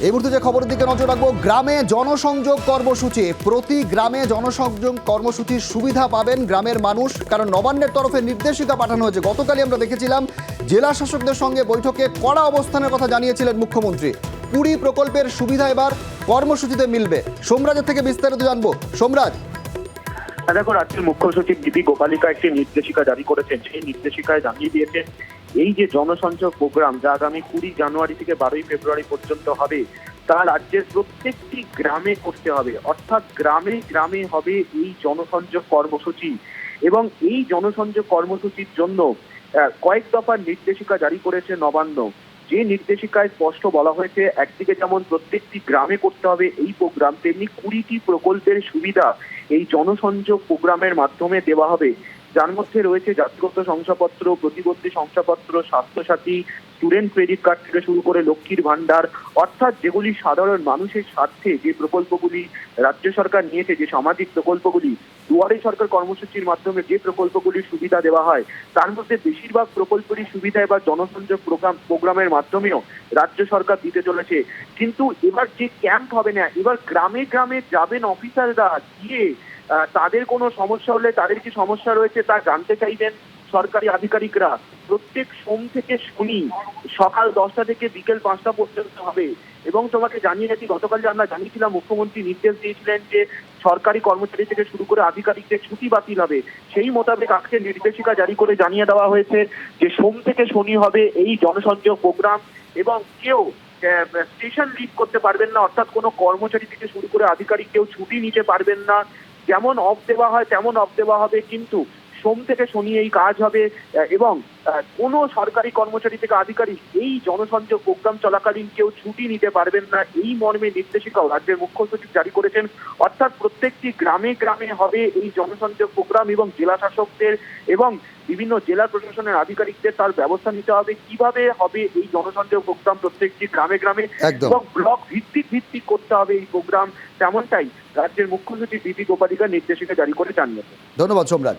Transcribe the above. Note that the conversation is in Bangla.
এই মুহূর্তে যে খবরের দিকে নজর রাখবো, গ্রামে জনসংযোগ কর্মসূচি। প্রতি গ্রামে জনসংযোগ কর্মসূচির সুবিধা পাবেন গ্রামের মানুষ, কারণ নবান্নের তরফে নির্দেশিকা পাঠানো হয়েছে। গতকালই আমরা দেখেছিলাম জেলা শাসকদের সঙ্গে বৈঠকে কড়া অবস্থানের কথা জানিয়েছিলেন মুখ্যমন্ত্রী। 20 প্রকল্পের সুবিধা এবার কর্মসূচিতে মিলবে। সোমরাজের থেকে বিস্তারিত জানবো। সোমরাজ, দেখো, রাজ্যের মুখ্য সচিব দিদি গোপালিকা একটি নির্দেশিকা জারি করেছেন। সেই নির্দেশিকায় জানিয়ে দিয়েছেন এই যে জনসংযোগ প্রোগ্রাম, যা আগামী 20 জানুয়ারি থেকে 12 ফেব্রুয়ারি পর্যন্ত হবে, তা রাজ্যের প্রত্যেকটি গ্রামে করতে হবে। অর্থাৎ গ্রামে গ্রামে হবে এই জনসংযোগ কর্মসূচি। এবং এই জনসংযোগ কর্মসূচির জন্য কয়েক দফার নির্দেশিকা জারি করেছে নবান্ন। যে নির্দেশিকায় স্পষ্ট বলা হয়েছে, একদিকে যেমন প্রত্যেকটি গ্রামে করতে হবে এই প্রোগ্রাম, তেমনি 20টি প্রকল্পের সুবিধা এই জনসংযোগ প্রোগ্রামের মাধ্যমে দেওয়া হবে। যার মধ্যে রয়েছে জাতিগত শংসাপত্র, প্রতিবন্ধী শংসাপত্র, স্বাস্থ্যসাথী, স্টুডেন্ট ক্রেডিট কার্ড থেকে শুরু করে লক্ষ্মীর ভান্ডার। অর্থাৎ যেগুলি সাধারণ মানুষের স্বার্থে যে প্রকল্পগুলি রাজ্য সরকার নিয়েছে, যে সামাজিক প্রকল্পগুলি, দুয়ারে সরকার কর্মসূচির মাধ্যমে যে প্রকল্পগুলির সুবিধা দেওয়া হয়, তার মধ্যে বেশিরভাগ প্রকল্পেরই সুবিধা এবার জনসংযোগ প্রোগ্রামের মাধ্যমেও রাজ্য সরকার দিতে চলেছে। কিন্তু এবার যে ক্যাম্প হবে না, এবার গ্রামে গ্রামে যাবেন অফিসাররা, গিয়ে তাদের কোনো সমস্যা হলে, তাদের কি সমস্যা রয়েছে তা জানতে চাইবেন সরকারি আধিকারিকরা। প্রত্যেক সোম থেকে শনি সকাল 10টা থেকে বিকেল 5টা পর্যন্ত হবে। এবং তোমাকে জানিয়ে রাখি, গতকাল যে আমরা জানিয়েছিলাম, মুখ্যমন্ত্রী নির্দেশ দিয়েছিলেন যে সরকারি কর্মচারী থেকে শুরু করে আধিকারিকদের ছুটি বাতিল হবে। সেই মোতাবেক আজকে নির্দেশিকা জারি করে জানিয়ে দেওয়া হয়েছে যে সোম থেকে শনি হবে এই জনসংযোগ প্রোগ্রাম। এবং কেউ স্টেশন লিভ করতে পারবেন না, অর্থাৎ কোনো কর্মচারী থেকে শুরু করে আধিকারিক কেউ ছুটি নিতে পারবেন না। যেমন অফ দেওয়া হয় তেমন অফ দেওয়া হবে, কিন্তু সোম থেকে শনি এই কাজ হবে। এবং কোনো সরকারি কর্মচারী থেকে আধিকারিক এই জনসংযোগ প্রোগ্রাম চলাকালীন কেউ ছুটি নিতে পারবেন না, এই মর্মে নির্দেশিকাও রাজ্যের মুখ্য সচিব জারি করেছেন। অর্থাৎ প্রত্যেকটি গ্রামে গ্রামে হবে এই জনসংযোগ প্রোগ্রাম, এবং জেলা শাসকদের এবং বিভিন্ন জেলা প্রশাসনের আধিকারিকদের তার ব্যবস্থা নিতে হবে কিভাবে হবে এই জনসংযোগ প্রোগ্রাম প্রত্যেকটি গ্রামে গ্রামে, এবং ব্লক ভিত্তিক করতে হবে এই প্রোগ্রাম। তেমনটাই রাজ্যের মুখ্য সচিব দিদি গোপালিকা নির্দেশিকা জারি করে জানিয়েছে। ধন্যবাদ সোমরাজ।